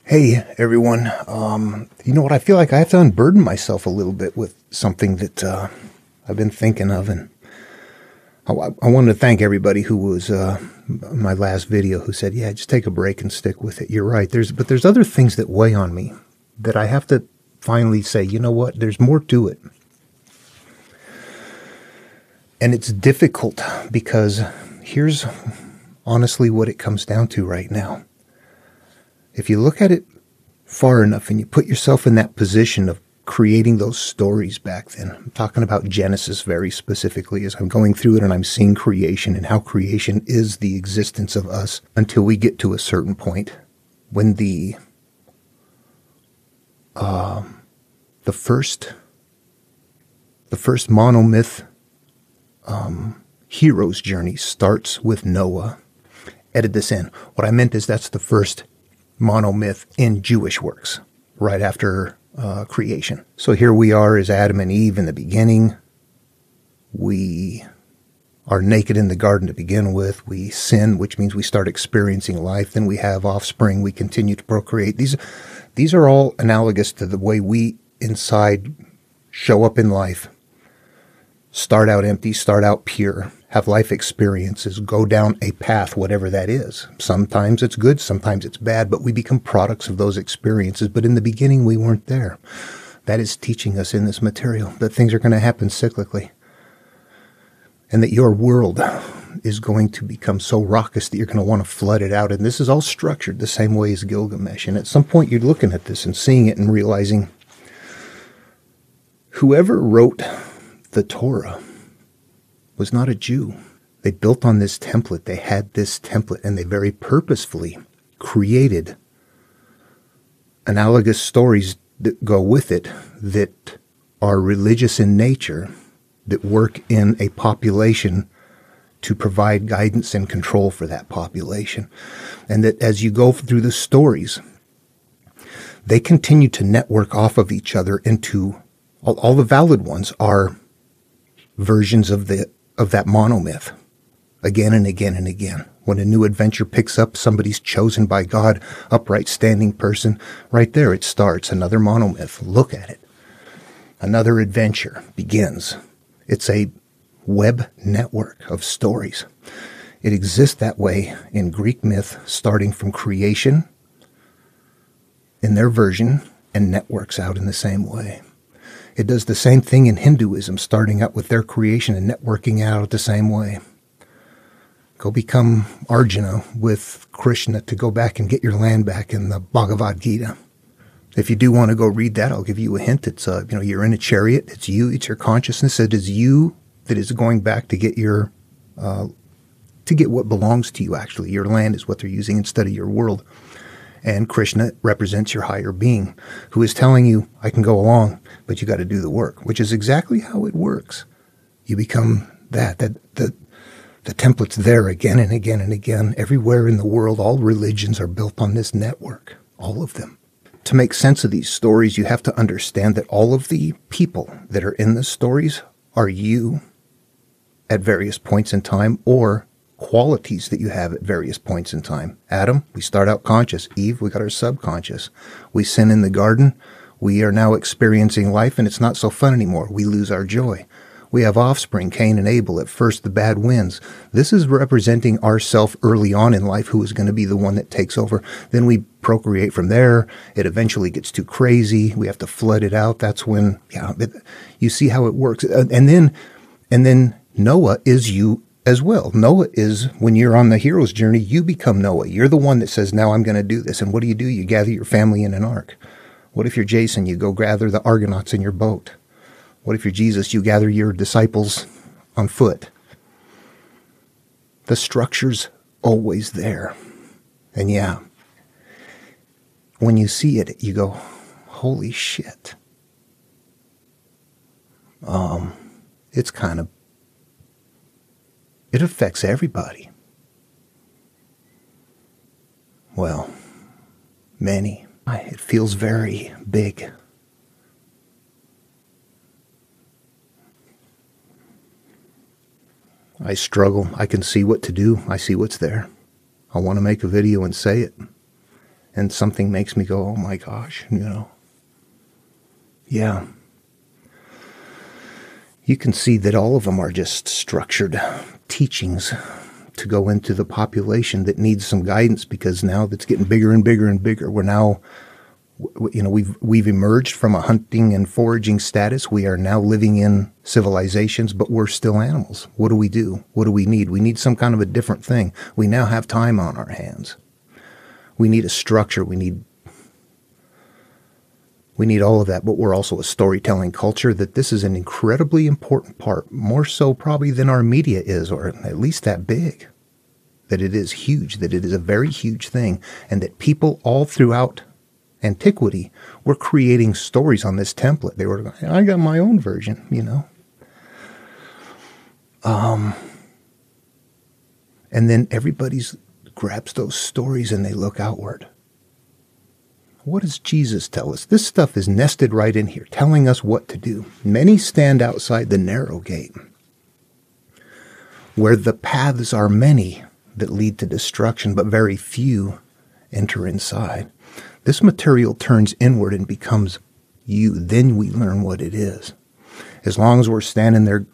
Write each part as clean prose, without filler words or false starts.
Hey everyone, you know what? I feel like I have to unburden myself a little bit with something that I've been thinking of, and I wanted to thank everybody who was my last video who said, "Yeah, just take a break and stick with it." You're right. There's other things that weigh on me that I have to finally say, you know what? There's more to it, and it's difficult because here's honestly what it comes down to right now. If you look at it far enough and you put yourself in that position of creating those stories back then, I'm talking about Genesis very specifically as I'm going through it and I'm seeing creation and how creation is the existence of us until we get to a certain point when the first monomyth hero's journey starts with Noah. Edit this in. What I meant is that's the first monomyth in Jewish works, right after creation. So here we are as Adam and Eve in the beginning. We are naked in the garden to begin with. We sin, which means we start experiencing life. Then we have offspring. We continue to procreate. These are all analogous to the way we inside show up in life. Start out empty, start out pure, have life experiences, go down a path, whatever that is. Sometimes it's good, sometimes it's bad, but we become products of those experiences. But in the beginning, we weren't there. That is teaching us in this material that things are going to happen cyclically. And that your world is going to become so raucous that you're going to want to flood it out. And this is all structured the same way as Gilgamesh. And at some point, you're looking at this and seeing it and realizing whoever wrote the Torah was not a Jew. They built on this template. They had this template, and they very purposefully created analogous stories that go with it that are religious in nature, that work in a population to provide guidance and control for that population. And that as you go through the stories, they continue to network off of each other into all the valid ones are versions of that monomyth again and again and again. When a new adventure picks up, somebody's chosen by God, upright, standing person, right there it starts. Another monomyth. Look at it. Another adventure begins. It's a web network of stories. It exists that way in Greek myth, starting from creation in their version and networks out in the same way. It does the same thing in Hinduism, starting out with their creation and networking out the same way. Go become Arjuna with Krishna to go back and get your land back in the Bhagavad Gita. If you do want to go read that, I'll give you a hint. It's you're in a chariot. It's you. It's your consciousness. It is you that is going back to get your to get what belongs to you. Actually, your land is what they're using instead of your world. And Krishna represents your higher being, who is telling you, I can go along, but you got to do the work, which is exactly how it works. You become that the template's there again and again and again. Everywhere in the world, all religions are built on this network, all of them. To make sense of these stories, you have to understand that all of the people that are in the stories are you at various points in time, or qualities that you have at various points in time. Adam, we start out conscious. Eve, we got our subconscious. We sin in the garden. We are now experiencing life, and it's not so fun anymore. We lose our joy. We have offspring, Cain and Abel. At first, the bad wins. This is representing ourself early on in life, who is going to be the one that takes over. Then we procreate from there. It eventually gets too crazy. We have to flood it out. That's when, you see how it works. And then Noah is you as well. Noah is, when you're on the hero's journey, you become Noah. You're the one that says, now I'm going to do this. And what do? You gather your family in an ark. What if you're Jason? You go gather the Argonauts in your boat. What if you're Jesus? You gather your disciples on foot. The structure's always there. And when you see it, you go, holy shit. It's kind of, it affects everybody. Well, many. It feels very big. I struggle. I can see what to do. I see what's there. I want to make a video and say it. and something makes me go, oh my gosh, Yeah. You can see that all of them are just structured teachings to go into the population that needs some guidance, because now that's getting bigger and bigger and bigger. We're now, we've emerged from a hunting and foraging status. We are now living in civilizations, but we're still animals. What do we do? What do we need? We need some kind of a different thing. We now have time on our hands. We need a structure. We need all of that, but we're also a storytelling culture, that this is an incredibly important part, more so probably than our media is, or at least that big, that it is huge, that it is a very huge thing, and that people all throughout antiquity were creating stories on this template. They were going, I got my own version, And then everybody grabs those stories and they look outward. What does Jesus tell us? This stuff is nested right in here, telling us what to do. Many stand outside the narrow gate, where the paths are many that lead to destruction, but very few enter inside. This material turns inward and becomes you. Then we learn what it is. As long as we're standing there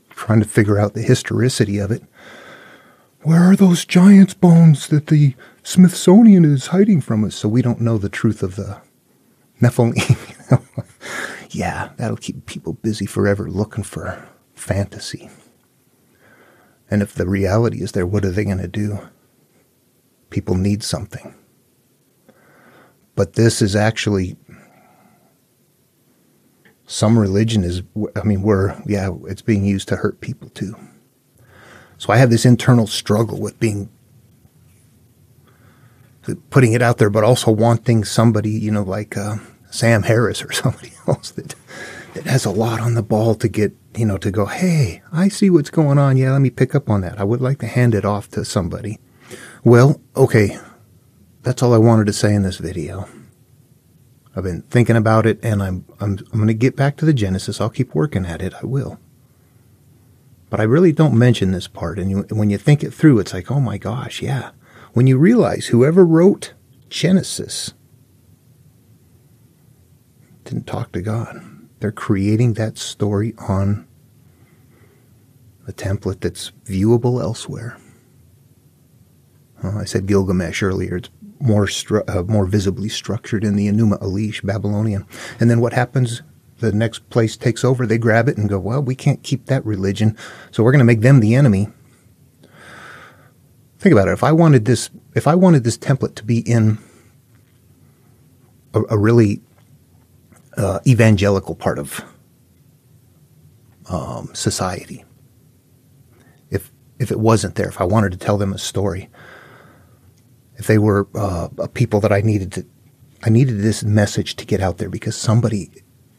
trying to figure out the historicity of it, where are those giants' bones that the Smithsonian is hiding from us, so we don't know the truth of the Nephilim? Yeah, that'll keep people busy forever looking for fantasy. And if the reality is there, what are they going to do? People need something. But this is actually, some religion is, it's being used to hurt people too. So I have this internal struggle with putting it out there, but also wanting somebody, like Sam Harris or somebody else that has a lot on the ball to get, to go, hey, I see what's going on. Yeah, let me pick up on that. I would like to hand it off to somebody. Well, okay, that's all I wanted to say in this video. I've been thinking about it, and I'm going to get back to the Genesis. I'll keep working at it. I will. But I really don't mention this part. And when you think it through, it's like, oh my gosh, yeah. When you realize whoever wrote Genesis didn't talk to God. They're creating that story on a template that's viewable elsewhere. I said Gilgamesh earlier. It's more visibly structured in the Enuma Elish, Babylonian. And then what happens? The next place takes over. They grab it and go, well, we can't keep that religion, so we're going to make them the enemy. Think about it. If I wanted this template to be in a really evangelical part of society, if it wasn't there, if I wanted to tell them a story, if they were a people that I needed this message to get out there, because somebody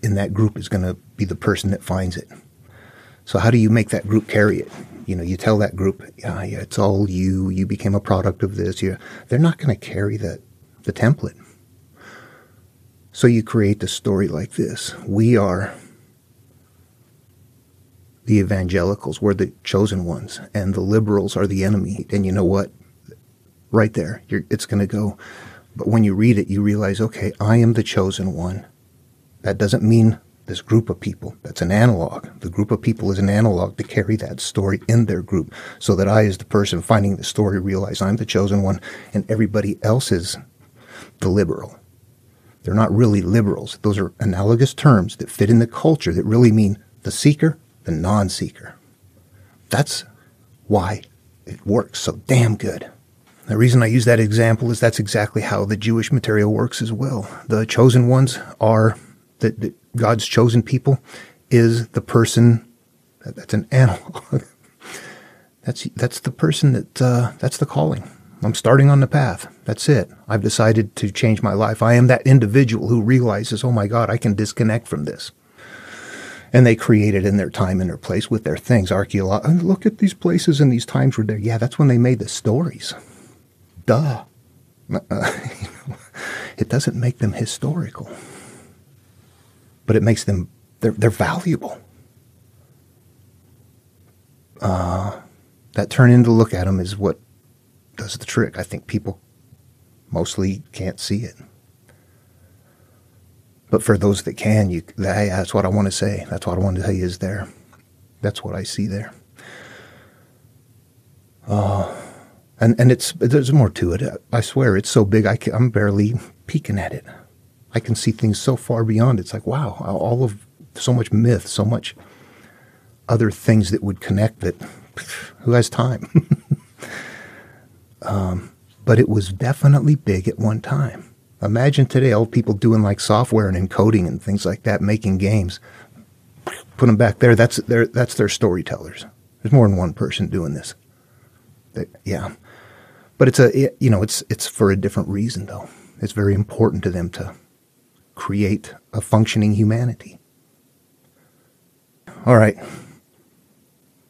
in that group is going to be the person that finds it. So how do you make that group carry it? You tell that group, yeah, it's all you. You became a product of this. They're not going to carry the template. So you create the story like this. We are the evangelicals. We're the chosen ones. And the liberals are the enemy. And you know what? Right there, it's going to go. But when you read it, you realize, okay, I am the chosen one. That doesn't mean this group of people. That's an analog. The group of people is an analog to carry that story in their group, so that I, as the person finding the story, realize I'm the chosen one and everybody else is the liberal. They're not really liberals. Those are analogous terms that fit in the culture that really mean the seeker, the non-seeker. That's why it works so damn good. The reason I use that example is that's exactly how the Jewish material works as well. The chosen ones are that God's chosen people is the person. That's an analog. That's the person that's the calling. I'm starting on the path. That's it. I've decided to change my life. I am that individual who realizes, oh my God, I can disconnect from this. And they create it in their time and their place with their things. Look at these places and these times were there. Yeah, that's when they made the stories. Duh. It doesn't make them historical. But it makes them, they're valuable. That turn in to look at them is what does the trick. I think people Mostly can't see it. But for those that can, that's what I want to say. That's what I want to tell you is there. That's what I see there. And there's more to it. I swear, it's so big, I'm barely peeking at it. I can see things so far beyond. It's like, wow, so much myth, so much other things that would connect that. Who has time? But it was definitely big at one time. Imagine today, all people doing like software and encoding and things like that, making games. Put them back there. That's their storytellers. There's more than one person doing this. Yeah, but it's for a different reason though. It's very important to them to create a functioning humanity. All right.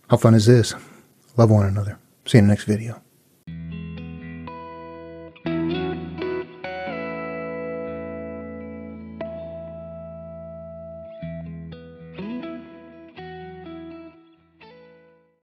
How fun is this? Love one another. See you in the next video.